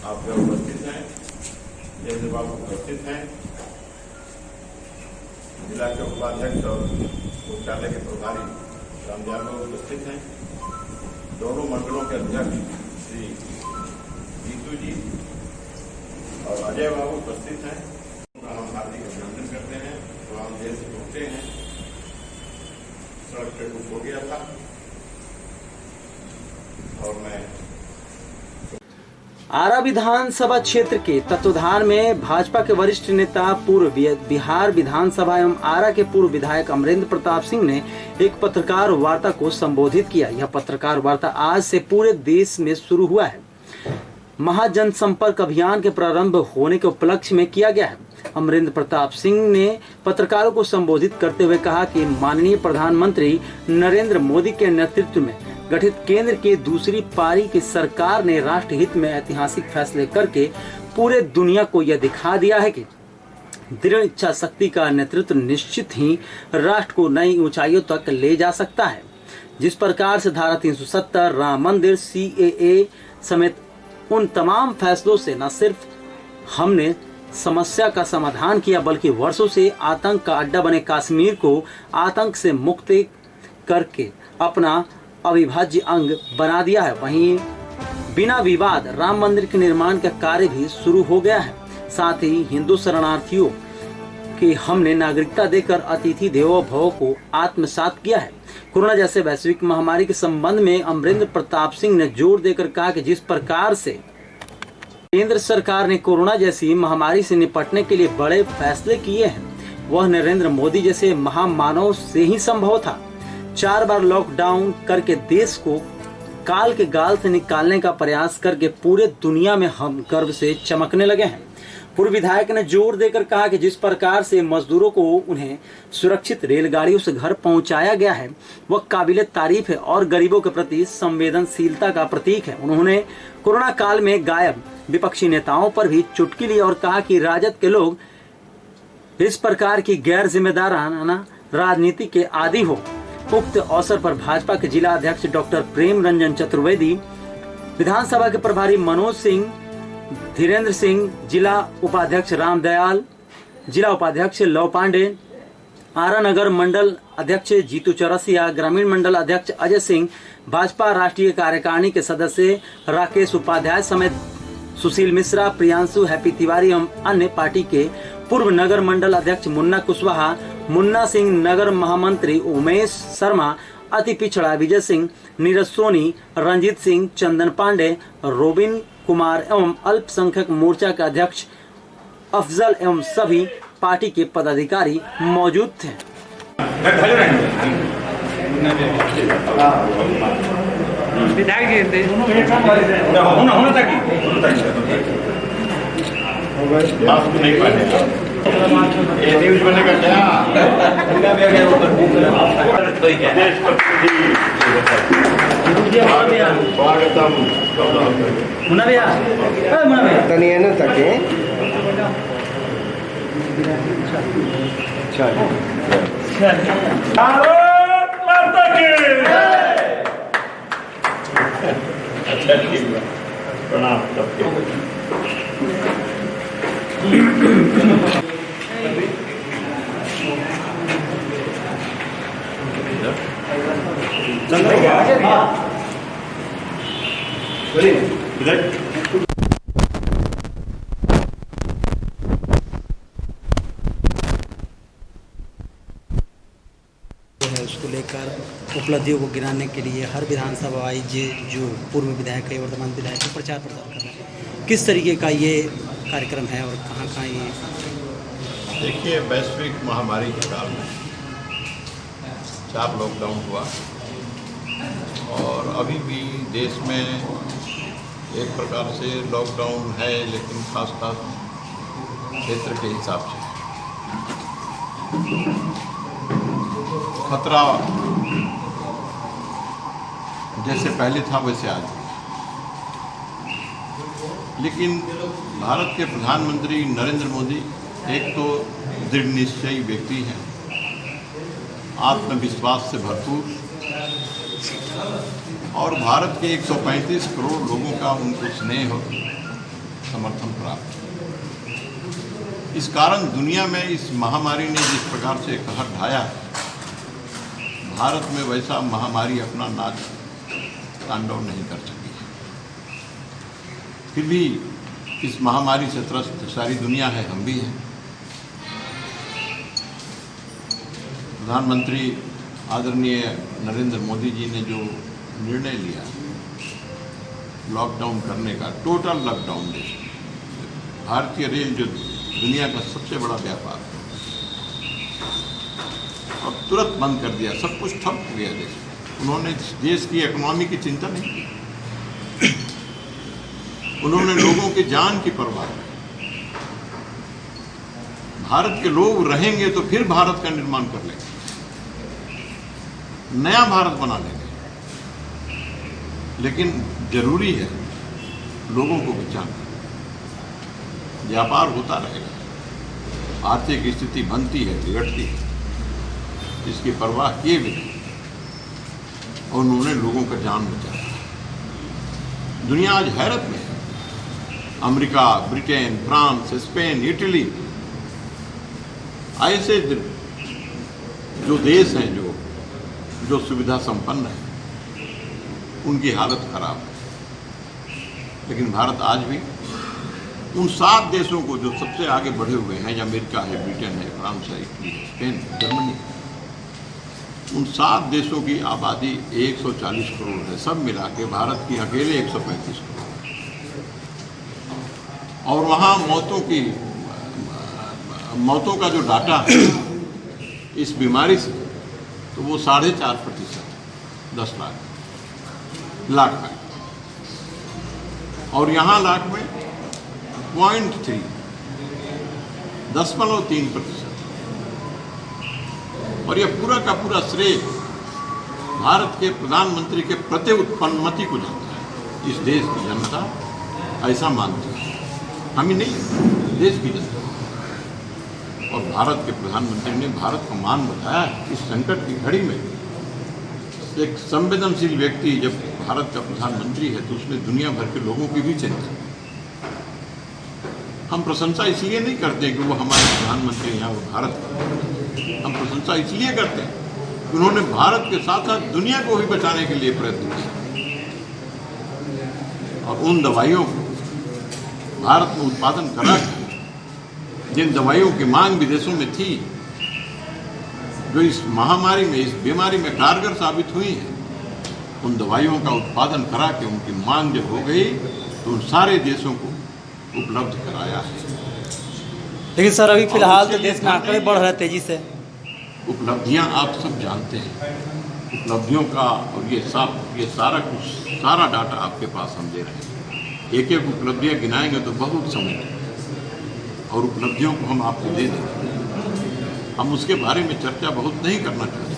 आप लोग उपस्थित हैं, जैसे बाबू उपस्थित हैं, जिला के उपाध्यक्ष और मुख्यालय के प्रभारी रामदयाल बाबू उपस्थित हैं, दोनों मंडलों के अध्यक्ष श्री जीतू जी और अजय बाबू उपस्थित हैं। हम हार्दिक अभिनंदन करते हैं। तो हम जेल से पहुंचे हैं, सड़क पे कुछ हो गया था और मैं आरा विधानसभा क्षेत्र के तत्वाधान में भाजपा के वरिष्ठ नेता पूर्व बिहार विधानसभा एवं आरा के पूर्व विधायक अमरेंद्र प्रताप सिंह ने एक पत्रकार वार्ता को संबोधित किया। यह पत्रकार वार्ता आज से पूरे देश में शुरू हुआ है। महाजनसंपर्क अभियान के प्रारंभ होने के उपलक्ष्य में किया गया है। अमरेंद्र प्रताप सिंह ने पत्रकारों को संबोधित करते हुए कहा कि माननीय प्रधानमंत्री नरेंद्र मोदी के नेतृत्व में गठित केंद्र की दूसरी पारी की सरकार ने राष्ट्र हित में ऐतिहासिक फैसले करके पूरे दुनिया को यह दिखा दिया है कि दृढ़ इच्छा शक्ति का नेतृत्व निश्चित ही राष्ट्र को नई ऊंचाइयों तक ले जा सकता है। जिस प्रकार से धारा 370, राम मंदिर, CAA समेत उन तमाम फैसलों से न सिर्फ हमने समस्या का समाधान किया बल्कि वर्षों से आतंक का अड्डा बने कश्मीर को आतंक से मुक्त करके अपना अविभाज्य अंग बना दिया है। वहीं बिना विवाद राम मंदिर के निर्माण का कार्य भी शुरू हो गया है। साथ ही हिंदू शरणार्थियों की हमने नागरिकता देकर अतिथि देवो भव को आत्मसात किया है। कोरोना जैसे वैश्विक महामारी के संबंध में अमरेंद्र प्रताप सिंह ने जोर देकर कहा कि जिस प्रकार से केंद्र सरकार ने कोरोना जैसी महामारी से निपटने के लिए बड़े फैसले किए हैं, वह नरेंद्र मोदी जैसे महामानव से ही संभव था। 4 बार लॉकडाउन करके देश को काल के गाल से निकालने का प्रयास करके पूरे दुनिया में हम गर्व से चमकने लगे हैं। पूर्व विधायक ने जोर देकर कहा कि जिस प्रकार से मजदूरों को उन्हें सुरक्षित रेलगाड़ियों से घर पहुंचाया गया है वह काबिले तारीफ है और गरीबों के प्रति संवेदनशीलता का प्रतीक है। उन्होंने कोरोना काल में गायब विपक्षी नेताओं पर भी चुटकी ली और कहा कि राजद के लोग इस प्रकार की गैर जिम्मेदाराना राजनीति के आदी हो। उक्त अवसर पर भाजपा के जिला अध्यक्ष डॉक्टर प्रेम रंजन चतुर्वेदी, विधानसभा के प्रभारी मनोज सिंह, धीरेन्द्र सिंह, जिला उपाध्यक्ष रामदयाल, जिला उपाध्यक्ष लव पांडे, आरा नगर मंडल अध्यक्ष जीतू चौरसिया, ग्रामीण मंडल अध्यक्ष अजय सिंह, भाजपा राष्ट्रीय कार्यकारिणी के सदस्य राकेश उपाध्याय समेत सुशील मिश्रा, प्रियांशु, हैप्पी तिवारी एवं अन्य पार्टी के पूर्व नगर मंडल अध्यक्ष मुन्ना कुशवाहा, मुन्ना सिंह, नगर महामंत्री उमेश शर्मा, अति पिछड़ा विजय सिंह, नीरज सोनी, रंजीत सिंह, चंदन पांडे, रोबिन कुमार एवं अल्पसंख्यक मोर्चा के अध्यक्ष अफजल एवं सभी पार्टी के पदाधिकारी मौजूद थे। प्रणाम। उसको लेकर उपलब्धियों को गिराने के लिए हर विधानसभा वाइज जो पूर्व विधायक है वर्तमान विधायक को प्रचार प्रसार करना है, किस तरीके का ये कार्यक्रम है और कहाँ कहाँ ये? देखिए, वैश्विक महामारी के काल में 4 लॉकडाउन हुआ और अभी भी देश में एक प्रकार से लॉकडाउन है, लेकिन खास क्षेत्र के हिसाब से खतरा जैसे पहले था वैसे आज। लेकिन भारत के प्रधानमंत्री नरेंद्र मोदी एक तो दृढ़ निश्चयी व्यक्ति हैं, आत्मविश्वास से भरपूर, और भारत के 135 करोड़ लोगों का उनको स्नेह समर्थन प्राप्त। इस कारण दुनिया में इस महामारी ने जिस प्रकार से कहर ढाया, भारत में वैसा महामारी अपना नाच तांडव नहीं कर सकी। फिर भी इस महामारी से त्रस्त सारी दुनिया है, हम भी हैं। प्रधानमंत्री आदरणीय नरेंद्र मोदी जी ने जो निर्णय लिया लॉकडाउन करने का, टोटल लॉकडाउन देश, भारतीय रेल जो दुनिया का सबसे बड़ा व्यापार और तुरंत बंद कर दिया, सब कुछ ठप हो गया देश। उन्होंने देश की इकोनॉमी की चिंता नहीं की, उन्होंने लोगों की जान की परवाह की। भारत के लोग रहेंगे तो फिर भारत का निर्माण कर लेंगे, नया भारत बना लेंगे। लेकिन जरूरी है लोगों को बचाना। व्यापार होता रहेगा, आर्थिक स्थिति बनती है, बिगड़ती है, इसकी परवाह किए बिना और उन्होंने लोगों का जान बचाया। दुनिया आज हैरत में है। America, Britain, France, Spain, Italy, ऐसे जो देश हैं जो सुविधा संपन्न है, उनकी हालत खराब है। लेकिन भारत आज भी उन 7 देशों को जो सबसे आगे बढ़े हुए हैं, अमेरिका है, ब्रिटेन है, फ्रांस है, इटली है, स्पेन, जर्मनी, उन 7 देशों की आबादी 140 करोड़ है। सब मिला के भारत की अकेले 135 करोड़। और वहाँ मौतों का जो डाटा है इस बीमारी से, तो वो 4.5%, 10 लाख में। और यहाँ लाख में 0.3%। और यह पूरा का पूरा श्रेय भारत के प्रधानमंत्री के प्रति उत्पन्नमति को जाता है। इस देश की जनता ऐसा मानती है, हम ही नहीं, देश की जनता। और भारत के प्रधानमंत्री ने भारत को मान बताया। इस संकट की घड़ी में एक संवेदनशील व्यक्ति जब भारत का प्रधानमंत्री है तो उसने दुनिया भर के लोगों की भी चिंता। हम प्रशंसा इसलिए नहीं करते कि वो हमारे प्रधानमंत्री हैं, वो भारत का। हम प्रशंसा इसलिए करते हैं कि उन्होंने भारत के साथ साथ दुनिया को भी बचाने के लिए प्रयत्न किया। और उन दवाइयों को भारत में उत्पादन करा, जिन दवाइयों की मांग विदेशों में थी, जो इस महामारी में, इस बीमारी में कारगर साबित हुई है, उन दवाइयों का उत्पादन करा के उनकी मांग जब हो गई तो उन सारे देशों को उपलब्ध कराया है। लेकिन सर अभी फिलहाल तो देश में आंकड़े बढ़ रहे तेजी से। उपलब्धियां आप सब जानते हैं, उपलब्धियों का, और ये सारा कुछ, सारा डाटा आपके पास हम दे रहे हैं। एक एक उपलब्धियां गिनाएंगे तो बहुत समय लगेगा और उपलब्धियों को हम आपको दे देंगे। हम उसके बारे में चर्चा बहुत नहीं करना चाहते।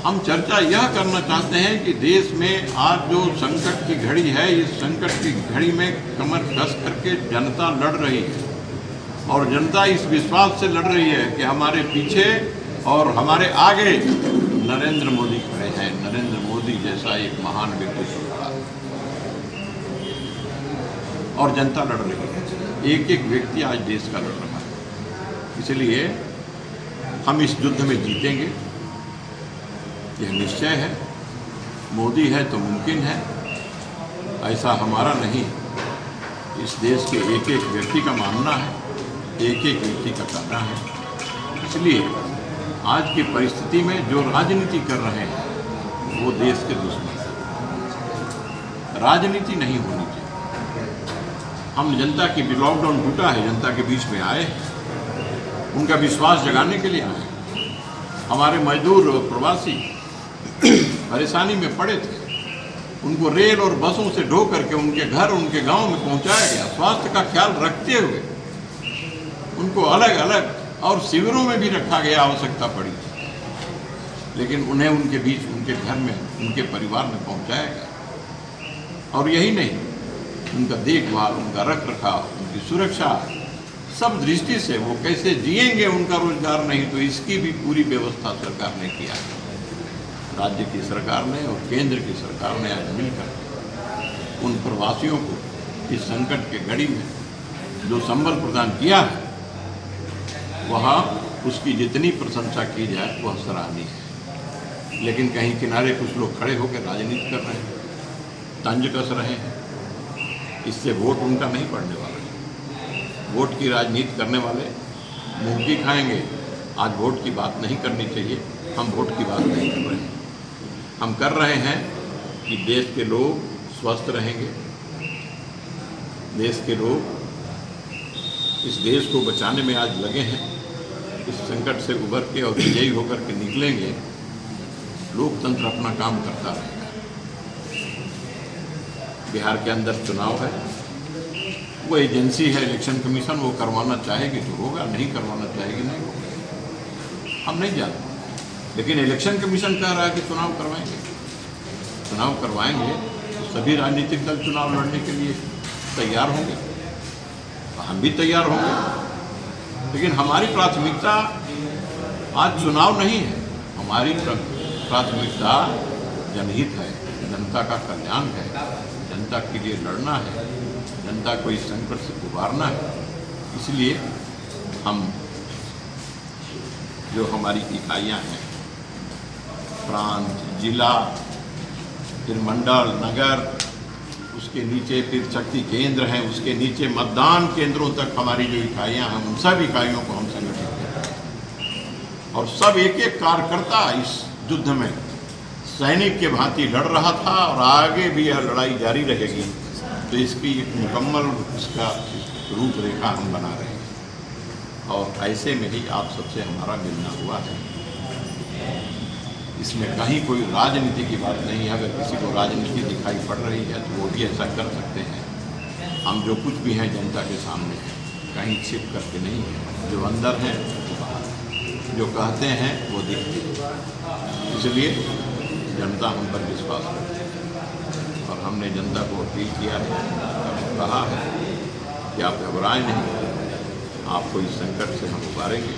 हम चर्चा यह करना चाहते हैं कि देश में आज जो संकट की घड़ी है, इस संकट की घड़ी में कमर कस करके जनता लड़ रही है। और जनता इस विश्वास से लड़ रही है कि हमारे पीछे और हमारे आगे नरेंद्र मोदी खड़े हैं। नरेंद्र मोदी जैसा एक महान व्यक्तित्व खड़ा है और जनता लड़ रही है। एक एक व्यक्ति आज देश का लड़ रहा है। इसलिए हम इस युद्ध में जीतेंगे, यह निश्चय है। मोदी है तो मुमकिन है, ऐसा हमारा नहीं, इस देश के एक एक व्यक्ति का मानना है, एक एक व्यक्ति का कहना है। इसलिए आज की परिस्थिति में जो राजनीति कर रहे हैं वो देश के दुश्मन हैं। राजनीति नहीं होनी चाहिए। हम जनता की, लॉकडाउन टूटा है, जनता के बीच में आए, उनका विश्वास जगाने के लिए आए। हमारे मजदूर और प्रवासी परेशानी में पड़े थे, उनको रेल और बसों से ढो करके उनके घर, उनके गांव में पहुंचाया गया। स्वास्थ्य का ख्याल रखते हुए उनको अलग अलग और शिविरों में भी रखा गया, आवश्यकता पड़ी, लेकिन उन्हें उनके बीच, उनके घर में, उनके परिवार में पहुंचाया गया। और यही नहीं, उनका देखभाल, उनका रख रखाव, उनकी सुरक्षा, सब दृष्टि से वो कैसे जिएंगे, उनका रोजगार नहीं, तो इसकी भी पूरी व्यवस्था सरकार ने किया। राज्य की सरकार ने और केंद्र की सरकार ने आज मिलकर उन प्रवासियों को इस संकट के घड़ी में जो संबल प्रदान किया है, वह उसकी जितनी प्रशंसा की जाए वह सराहनीय है। लेकिन कहीं किनारे कुछ लोग खड़े होकर राजनीति कर रहे हैं, तंज कस रहे हैं। इससे वोट उनका नहीं पड़ने वाला है। वोट की राजनीति करने वाले मुंह की खाएंगे। आज वोट की बात नहीं करनी चाहिए, हम वोट की बात नहीं कर रहे हैं। हम कर रहे हैं कि देश के लोग स्वस्थ रहेंगे, देश के लोग इस देश को बचाने में आज लगे हैं, इस संकट से उभर के और विजयी होकर के निकलेंगे। लोकतंत्र अपना काम करता रहेगा। बिहार के अंदर चुनाव है, वो एजेंसी है इलेक्शन कमीशन, वो करवाना चाहेगी तो होगा, नहीं करवाना चाहेगी नहीं होगा, हम नहीं जानते। लेकिन इलेक्शन कमीशन कह रहा है कि चुनाव करवाएंगे। चुनाव करवाएंगे तो सभी राजनीतिक दल चुनाव लड़ने के लिए तैयार होंगे, हम भी तैयार होंगे। लेकिन हमारी प्राथमिकता आज चुनाव नहीं है, हमारी प्राथमिकता जनहित है, जनता का कल्याण है, जनता के लिए लड़ना है, जनता को इस संकट से उबारना है। इसलिए हम जो हमारी इकाइयां हैं, प्रांत, जिला, फिर मंडल, नगर, उसके नीचे फिर शक्ति केंद्र हैं, उसके नीचे मतदान केंद्रों तक हमारी जो इकाइयां हैं, उन सब इकाइयों को हम संगठित कर रहे हैं। और सब एक एक कार्यकर्ता इस युद्ध में सैनिक के भांति लड़ रहा था और आगे भी यह लड़ाई जारी रहेगी। तो इसकी एक मुकम्मल इसका रूपरेखा हम बना रहे हैं। और ऐसे में ही आप सबसे हमारा मिलना हुआ है। इसमें कहीं कोई राजनीति की बात नहीं है। अगर किसी को राजनीति दिखाई पड़ रही है तो वो भी ऐसा कर सकते हैं। हम जो कुछ भी हैं जनता के सामने हैं, कहीं छिप करके नहीं है। जो अंदर हैं वो बाहर, जो कहते हैं वो दिखते हैं। इसलिए जनता हम पर विश्वास करती है और हमने जनता को अपील किया है, कहा है कि आप घबराएं नहीं, आपको इस संकट से हम उबारेंगे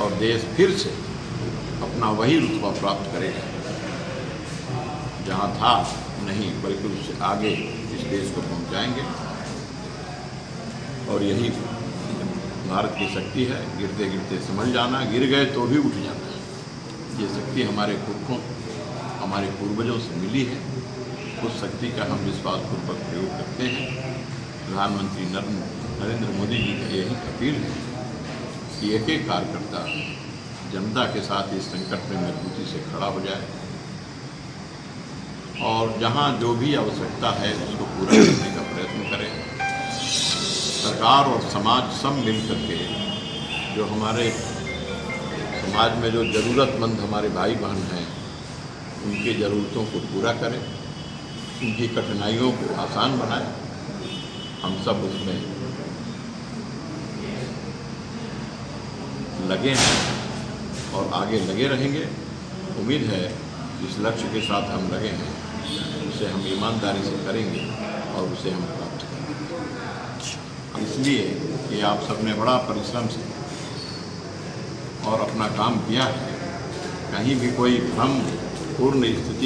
और देश फिर से अपना वही रुतबा प्राप्त करेगा जहाँ था, नहीं बल्कि उससे आगे इस देश को पहुँचाएंगे। और यही भारत की शक्ति है, गिरते गिरते समझ जाना, गिर गए तो भी उठ जाना। ये शक्ति हमारे पुरखों, हमारे पूर्वजों से मिली है। उस शक्ति का हम विश्वासपूर्वक प्रयोग करते हैं। प्रधानमंत्री नरेंद्र मोदी जी का यही अपील है कि एक एक कार्यकर्ता जनता के साथ इस संकट में मजबूती से खड़ा हो जाए और जहां जो भी आवश्यकता है उसको पूरा करने का प्रयत्न करें। सरकार और समाज सब मिल करके जो हमारे समाज में जो ज़रूरतमंद हमारे भाई बहन हैं, उनकी ज़रूरतों को पूरा करें, उनकी कठिनाइयों को आसान बनाएं। हम सब उसमें लगे हैं और आगे लगे रहेंगे। उम्मीद है जिस लक्ष्य के साथ हम लगे हैं उसे हम ईमानदारी से करेंगे और उसे हम प्राप्त करेंगे। इसलिए कि आप सबने बड़ा परिश्रम से और अपना काम किया है। कहीं भी कोई भ्रम पूर्ण स्थिति